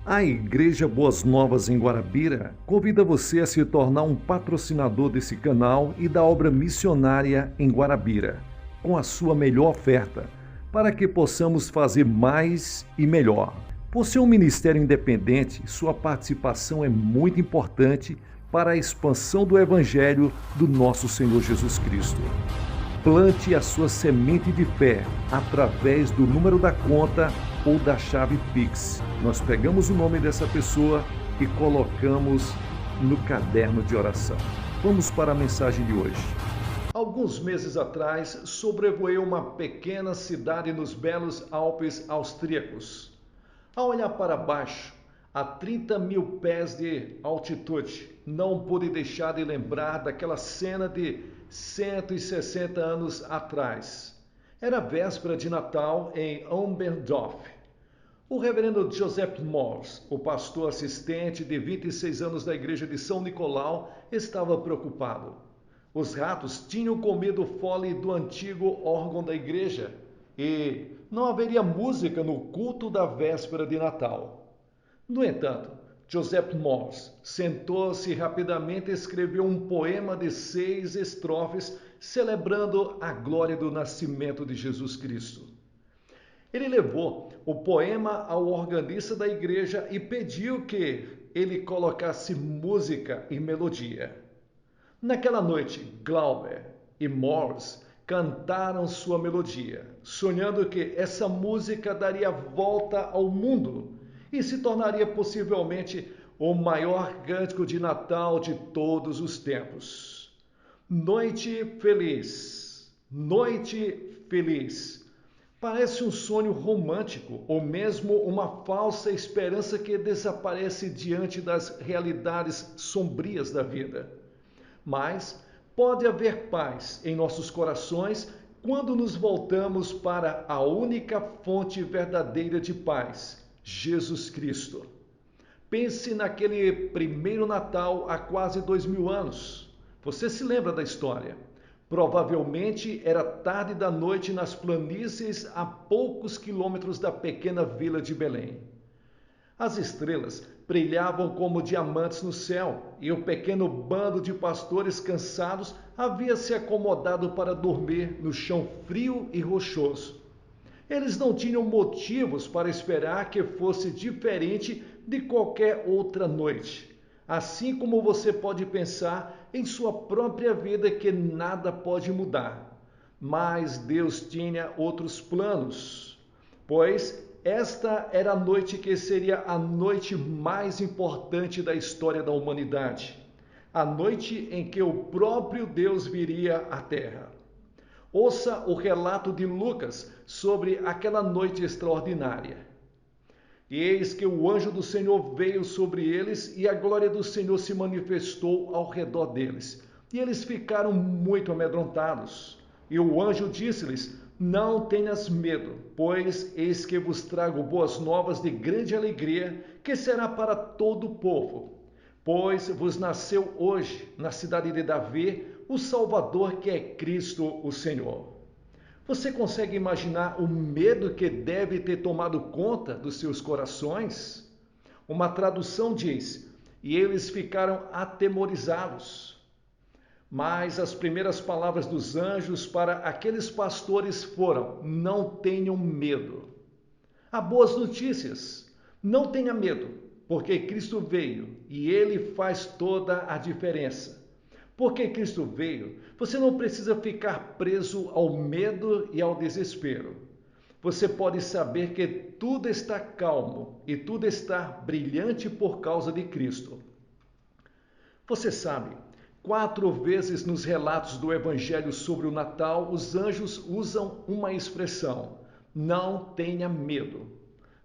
A Igreja Boas Novas em Guarabira convida você a se tornar um patrocinador desse canal e da obra missionária em Guarabira, com a sua melhor oferta, para que possamos fazer mais e melhor. Por ser um ministério independente, sua participação é muito importante para a expansão do Evangelho do nosso Senhor Jesus Cristo. Plante a sua semente de fé através do número da conta ou da chave Pix. Nós pegamos o nome dessa pessoa e colocamos no caderno de oração. Vamos para a mensagem de hoje. Alguns meses atrás, sobrevoei uma pequena cidade nos belos Alpes austríacos. Ao olhar para baixo, a 30 mil pés de altitude, não pude deixar de lembrar daquela cena de 160 anos atrás. Era véspera de Natal em Oberndorf. O reverendo Joseph Morse, o pastor assistente de 26 anos da igreja de São Nicolau, estava preocupado. Os ratos tinham comido o fole do antigo órgão da igreja e não haveria música no culto da véspera de Natal. No entanto, Joseph Morse sentou-se e rapidamente escreveu um poema de 6 estrofes celebrando a glória do nascimento de Jesus Cristo. Ele levou o poema ao organista da igreja e pediu que ele colocasse música e melodia. Naquela noite, Glauber e Morse cantaram sua melodia, sonhando que essa música daria volta ao mundo e se tornaria possivelmente o maior cântico de Natal de todos os tempos. Noite feliz, noite feliz. Parece um sonho romântico ou mesmo uma falsa esperança que desaparece diante das realidades sombrias da vida. Mas pode haver paz em nossos corações quando nos voltamos para a única fonte verdadeira de paz, Jesus Cristo. Pense naquele primeiro Natal há quase 2000 anos. Você se lembra da história? Provavelmente era tarde da noite nas planícies a poucos quilômetros da pequena vila de Belém. As estrelas brilhavam como diamantes no céu e o pequeno bando de pastores cansados havia se acomodado para dormir no chão frio e rochoso. Eles não tinham motivos para esperar que fosse diferente de qualquer outra noite. Assim como você pode pensar em sua própria vida que nada pode mudar. Mas Deus tinha outros planos, pois esta era a noite que seria a noite mais importante da história da humanidade. A noite em que o próprio Deus viria à Terra. Ouça o relato de Lucas sobre aquela noite extraordinária. E eis que o anjo do Senhor veio sobre eles e a glória do Senhor se manifestou ao redor deles. E eles ficaram muito amedrontados. E o anjo disse-lhes: Não tenhas medo, pois eis que vos trago boas novas de grande alegria, que será para todo o povo. Pois vos nasceu hoje, na cidade de Davi, o Salvador, que é Cristo o Senhor. Você consegue imaginar o medo que deve ter tomado conta dos seus corações? Uma tradução diz: e eles ficaram atemorizados. Mas as primeiras palavras dos anjos para aqueles pastores foram: não tenham medo. Há boas notícias. Não tenha medo, porque Cristo veio e ele faz toda a diferença. Porque Cristo veio, você não precisa ficar preso ao medo e ao desespero. Você pode saber que tudo está calmo e tudo está brilhante por causa de Cristo. Você sabe, 4 vezes nos relatos do Evangelho sobre o Natal, os anjos usam uma expressão: não tenha medo.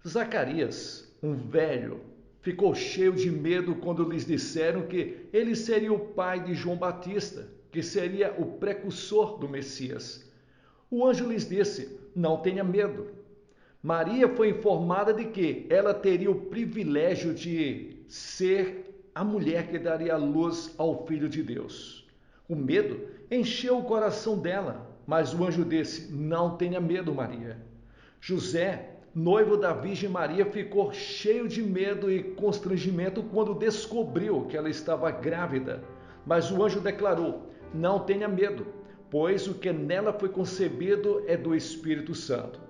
Zacarias, um velho, ficou cheio de medo quando lhes disseram que ele seria o pai de João Batista, que seria o precursor do Messias. O anjo lhes disse: não tenha medo. Maria foi informada de que ela teria o privilégio de ser a mulher que daria luz ao Filho de Deus. O medo encheu o coração dela, mas o anjo disse: não tenha medo, Maria. José noivo da Virgem Maria, ficou cheio de medo e constrangimento quando descobriu que ela estava grávida. Mas o anjo declarou: não tenha medo, pois o que nela foi concebido é do Espírito Santo.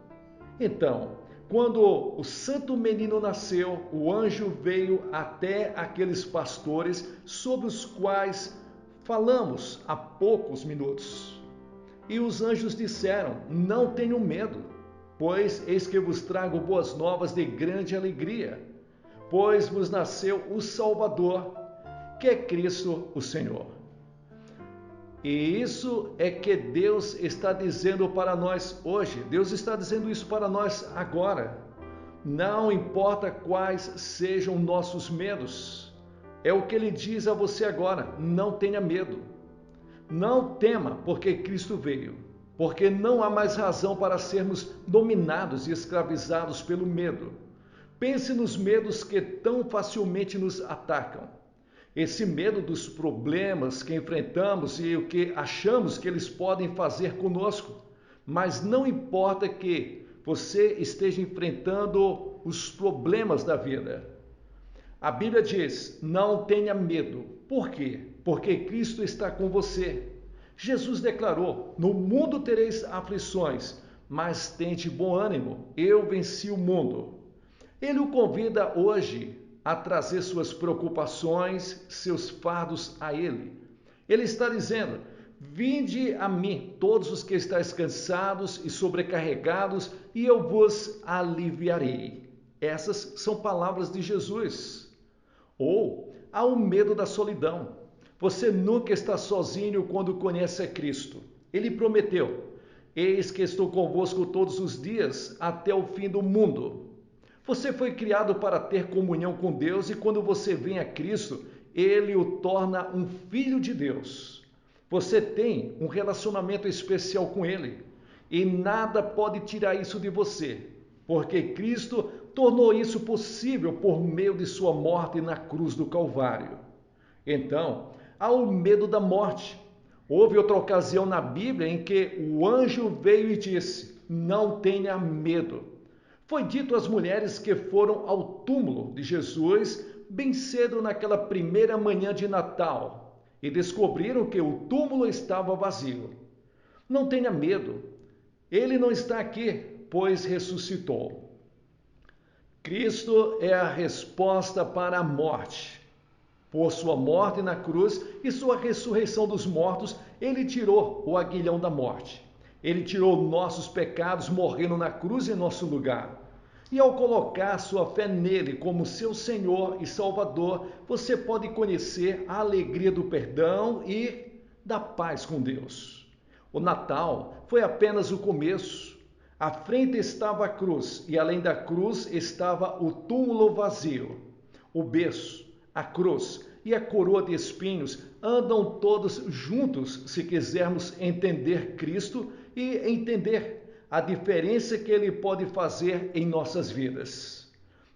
Então, quando o santo menino nasceu, o anjo veio até aqueles pastores sobre os quais falamos há poucos minutos. E os anjos disseram: não tenham medo, pois eis que vos trago boas novas de grande alegria, pois vos nasceu o Salvador, que é Cristo o Senhor. E isso é que Deus está dizendo para nós hoje. Deus está dizendo isso para nós agora. Não importa quais sejam nossos medos. É o que Ele diz a você agora. Não tenha medo. Não tema, porque Cristo veio. Porque não há mais razão para sermos dominados e escravizados pelo medo. Pense nos medos que tão facilmente nos atacam. Esse medo dos problemas que enfrentamos e o que achamos que eles podem fazer conosco. Mas não importa que você esteja enfrentando os problemas da vida. A Bíblia diz: não tenha medo. Por quê? Porque Cristo está com você. Jesus declarou: no mundo tereis aflições, mas tende bom ânimo, eu venci o mundo. Ele o convida hoje a trazer suas preocupações, seus fardos a Ele. Ele está dizendo: vinde a mim, todos os que estáis cansados e sobrecarregados, e eu vos aliviarei. Essas são palavras de Jesus. Ou há o medo da solidão. Você nunca está sozinho quando conhece a Cristo. Ele prometeu: eis que estou convosco todos os dias até o fim do mundo. Você foi criado para ter comunhão com Deus e quando você vem a Cristo, Ele o torna um filho de Deus. Você tem um relacionamento especial com Ele e nada pode tirar isso de você, porque Cristo tornou isso possível por meio de sua morte na cruz do Calvário. Então, há o medo da morte. Houve outra ocasião na Bíblia em que o anjo veio e disse: não tenha medo. Foi dito às mulheres que foram ao túmulo de Jesus bem cedo naquela primeira manhã de Natal e descobriram que o túmulo estava vazio. Não tenha medo, ele não está aqui, pois ressuscitou. Cristo é a resposta para a morte. Por sua morte na cruz e sua ressurreição dos mortos, ele tirou o aguilhão da morte. Ele tirou nossos pecados morrendo na cruz em nosso lugar. E ao colocar sua fé nele como seu Senhor e Salvador, você pode conhecer a alegria do perdão e da paz com Deus. O Natal foi apenas o começo. À frente estava a cruz e além da cruz estava o túmulo vazio. O berço, a cruz e a coroa de espinhos andam todos juntos se quisermos entender Cristo e entender a diferença que Ele pode fazer em nossas vidas.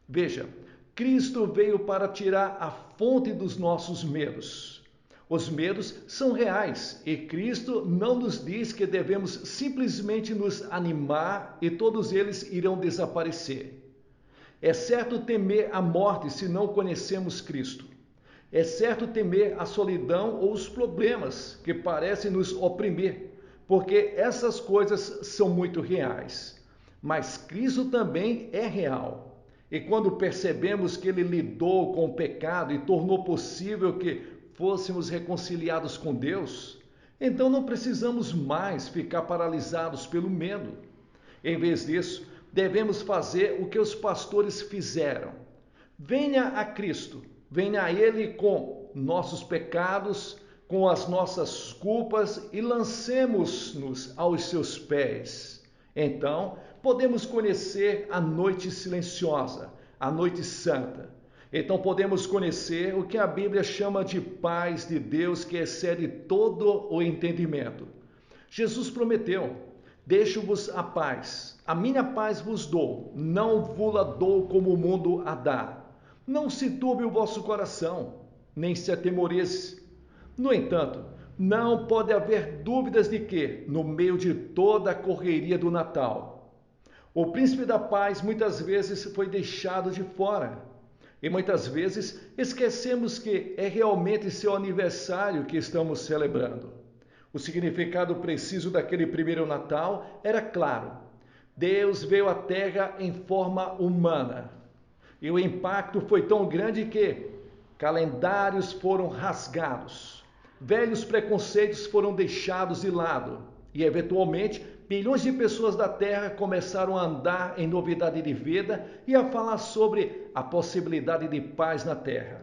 Veja, Cristo veio para tirar a fonte dos nossos medos. Os medos são reais e Cristo não nos diz que devemos simplesmente nos animar e todos eles irão desaparecer. É certo temer a morte se não conhecemos Cristo. É certo temer a solidão ou os problemas que parecem nos oprimir, porque essas coisas são muito reais. Mas Cristo também é real. E quando percebemos que Ele lidou com o pecado e tornou possível que fôssemos reconciliados com Deus, então não precisamos mais ficar paralisados pelo medo. Em vez disso, devemos fazer o que os pastores fizeram. Venha a Cristo, venha a Ele com nossos pecados, com as nossas culpas e lancemos-nos aos seus pés. Então, podemos conhecer a noite silenciosa, a noite santa. Então, podemos conhecer o que a Bíblia chama de paz de Deus, que excede todo o entendimento. Jesus prometeu: deixo-vos a paz, a minha paz vos dou, não vou-la dou como o mundo a dá. Não se turbe o vosso coração, nem se atemorize. No entanto, não pode haver dúvidas de que, no meio de toda a correria do Natal, O príncipe da paz muitas vezes foi deixado de fora. E muitas vezes esquecemos que é realmente seu aniversário que estamos celebrando. O significado preciso daquele primeiro Natal era claro. Deus veio à Terra em forma humana. E o impacto foi tão grande que calendários foram rasgados, velhos preconceitos foram deixados de lado e, eventualmente, milhões de pessoas da Terra começaram a andar em novidade de vida e a falar sobre a possibilidade de paz na Terra.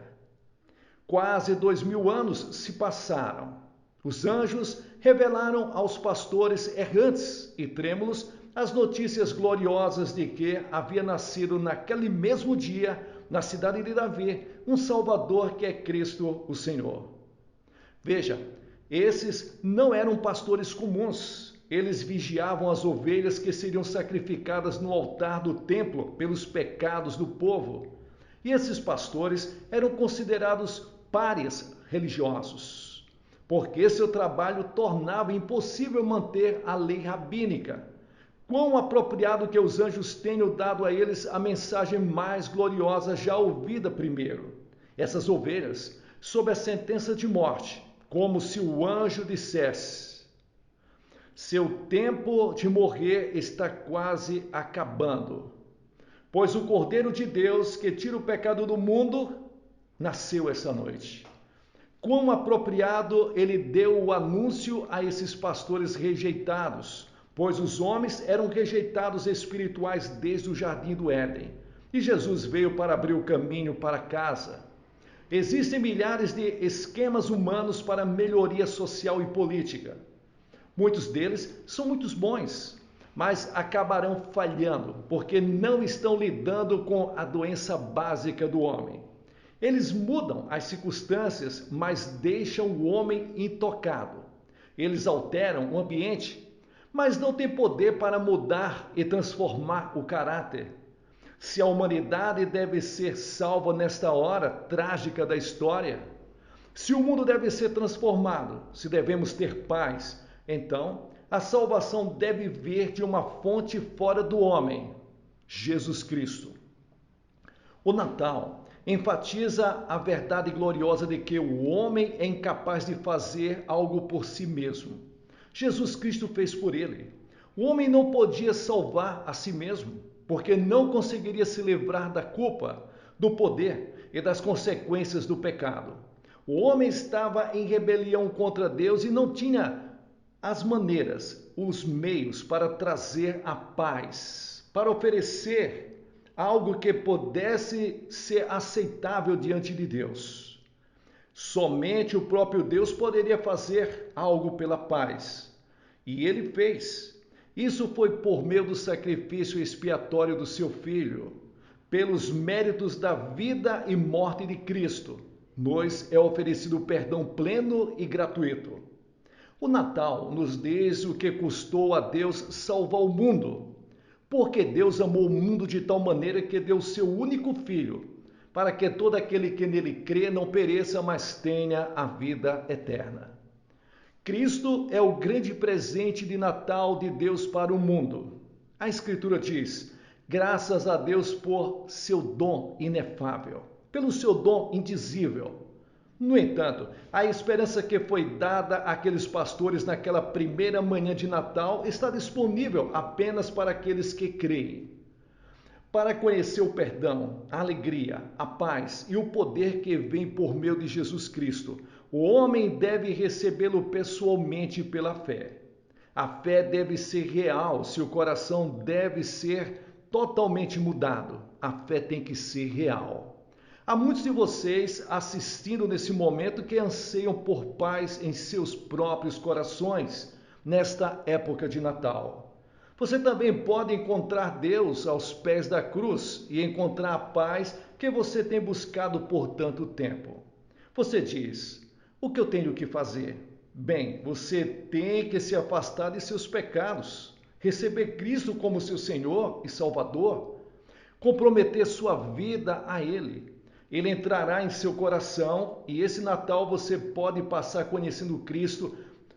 Quase 2000 anos se passaram. Os anjos revelaram aos pastores errantes e trêmulos as notícias gloriosas de que havia nascido naquele mesmo dia, na cidade de Davi, um Salvador que é Cristo o Senhor. Veja, esses não eram pastores comuns. Eles vigiavam as ovelhas que seriam sacrificadas no altar do templo pelos pecados do povo. E esses pastores eram considerados párias religiosos, porque seu trabalho tornava impossível manter a lei rabínica. Quão apropriado que os anjos tenham dado a eles a mensagem mais gloriosa já ouvida primeiro. Essas ovelhas, sob a sentença de morte, como se o anjo dissesse: seu tempo de morrer está quase acabando, pois o Cordeiro de Deus, que tira o pecado do mundo, nasceu essa noite. Quão apropriado ele deu o anúncio a esses pastores rejeitados, pois os homens eram rejeitados espirituais desde o jardim do Éden. E Jesus veio para abrir o caminho para casa. Existem milhares de esquemas humanos para melhoria social e política. Muitos deles são muito bons, mas acabarão falhando, porque não estão lidando com a doença básica do homem. Eles mudam as circunstâncias, mas deixam o homem intocado. Eles alteram o ambiente, mas não têm poder para mudar e transformar o caráter. Se a humanidade deve ser salva nesta hora trágica da história, se o mundo deve ser transformado, se devemos ter paz, então a salvação deve vir de uma fonte fora do homem, Jesus Cristo. O Natal enfatiza a verdade gloriosa de que o homem é incapaz de fazer algo por si mesmo. Jesus Cristo fez por ele. O homem não podia salvar a si mesmo, porque não conseguiria se livrar da culpa, do poder e das consequências do pecado. O homem estava em rebelião contra Deus e não tinha as maneiras, os meios para trazer a paz, para oferecer algo que pudesse ser aceitável diante de Deus. Somente o próprio Deus poderia fazer algo pela paz. E ele fez. Isso foi por meio do sacrifício expiatório do seu Filho. Pelos méritos da vida e morte de Cristo, nos é oferecido o perdão pleno e gratuito. O Natal nos diz o que custou a Deus salvar o mundo. Porque Deus amou o mundo de tal maneira que deu seu único Filho, para que todo aquele que nele crê não pereça, mas tenha a vida eterna. Cristo é o grande presente de Natal de Deus para o mundo. A Escritura diz: graças a Deus por seu dom inefável, pelo seu dom indizível. No entanto, a esperança que foi dada àqueles pastores naquela primeira manhã de Natal está disponível apenas para aqueles que creem. Para conhecer o perdão, a alegria, a paz e o poder que vem por meio de Jesus Cristo, o homem deve recebê-lo pessoalmente pela fé. A fé deve ser real, seu coração deve ser totalmente mudado. A fé tem que ser real. Há muitos de vocês assistindo nesse momento que anseiam por paz em seus próprios corações nesta época de Natal. Você também pode encontrar Deus aos pés da cruz e encontrar a paz que você tem buscado por tanto tempo. Você diz: o que eu tenho que fazer? Bem, você tem que se afastar de seus pecados, receber Cristo como seu Senhor e Salvador, comprometer sua vida a Ele. Ele entrará em seu coração e esse Natal você pode passar conhecendo Cristo,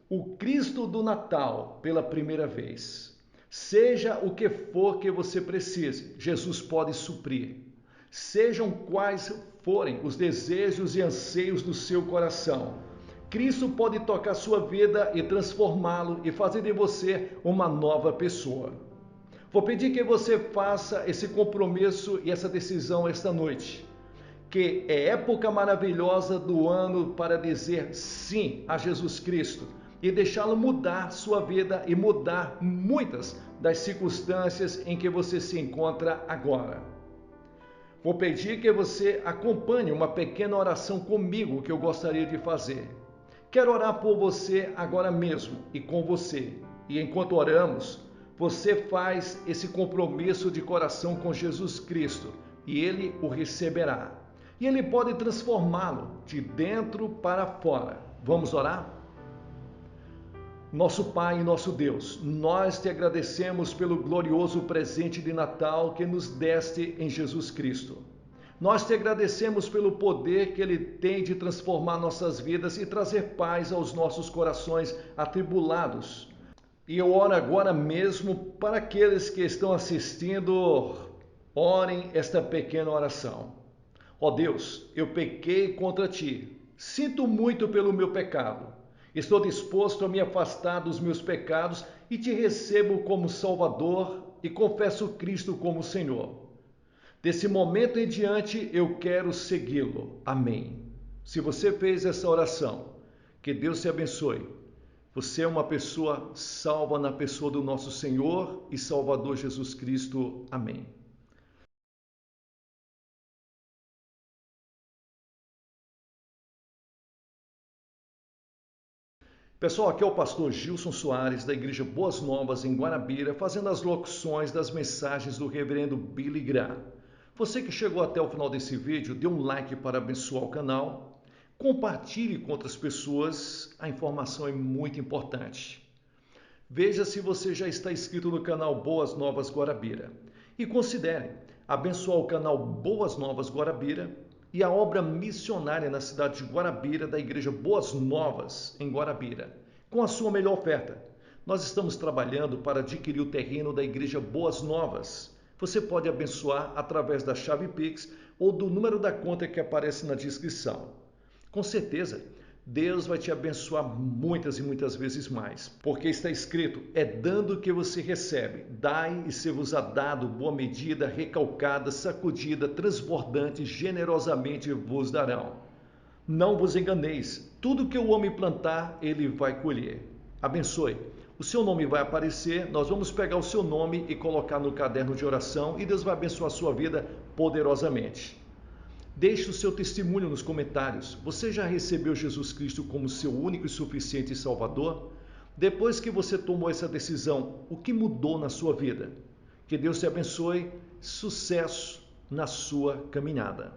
o Cristo do Natal, pela primeira vez. Seja o que for que você precise, Jesus pode suprir. Sejam quais forem os desejos e anseios do seu coração, Cristo pode tocar sua vida e transformá-lo e fazer de você uma nova pessoa. Vou pedir que você faça esse compromisso e essa decisão esta noite, que é época maravilhosa do ano para dizer sim a Jesus Cristo e deixá-lo mudar sua vida e mudar muitas das circunstâncias em que você se encontra agora. Vou pedir que você acompanhe uma pequena oração comigo que eu gostaria de fazer. Quero orar por você agora mesmo e com você. E enquanto oramos, você faz esse compromisso de coração com Jesus Cristo e Ele o receberá. E Ele pode transformá-lo de dentro para fora. Vamos orar? Nosso Pai e nosso Deus, nós te agradecemos pelo glorioso presente de Natal que nos deste em Jesus Cristo. Nós te agradecemos pelo poder que Ele tem de transformar nossas vidas e trazer paz aos nossos corações atribulados. E eu oro agora mesmo para aqueles que estão assistindo, orem esta pequena oração. Ó Deus, eu pequei contra Ti, sinto muito pelo meu pecado. Estou disposto a me afastar dos meus pecados e Te recebo como Salvador e confesso Cristo como Senhor. Desse momento em diante, eu quero segui-lo. Amém. Se você fez essa oração, que Deus te abençoe. Você é uma pessoa salva na pessoa do nosso Senhor e Salvador Jesus Cristo. Amém. Pessoal, aqui é o pastor Gilson Soares, da Igreja Boas Novas, em Guarabira, fazendo as locuções das mensagens do reverendo Billy Graham. Você que chegou até o final desse vídeo, dê um like para abençoar o canal, compartilhe com outras pessoas, a informação é muito importante. Veja se você já está inscrito no canal Boas Novas Guarabira e considere abençoar o canal Boas Novas Guarabira e a obra missionária na cidade de Guarabira da Igreja Boas Novas em Guarabira, com a sua melhor oferta. Nós estamos trabalhando para adquirir o terreno da Igreja Boas Novas. Você pode abençoar através da chave Pix ou do número da conta que aparece na descrição. Com certeza, Deus vai te abençoar muitas e muitas vezes mais, porque está escrito, é dando que você recebe, dai e ser-vos-á dado, boa medida, recalcada, sacudida, transbordante, generosamente vos darão. Não vos enganeis, tudo que o homem plantar, ele vai colher. Abençoe. O seu nome vai aparecer, nós vamos pegar o seu nome e colocar no caderno de oração e Deus vai abençoar a sua vida poderosamente. Deixe o seu testemunho nos comentários. Você já recebeu Jesus Cristo como seu único e suficiente Salvador? Depois que você tomou essa decisão, o que mudou na sua vida? Que Deus te abençoe. Sucesso na sua caminhada.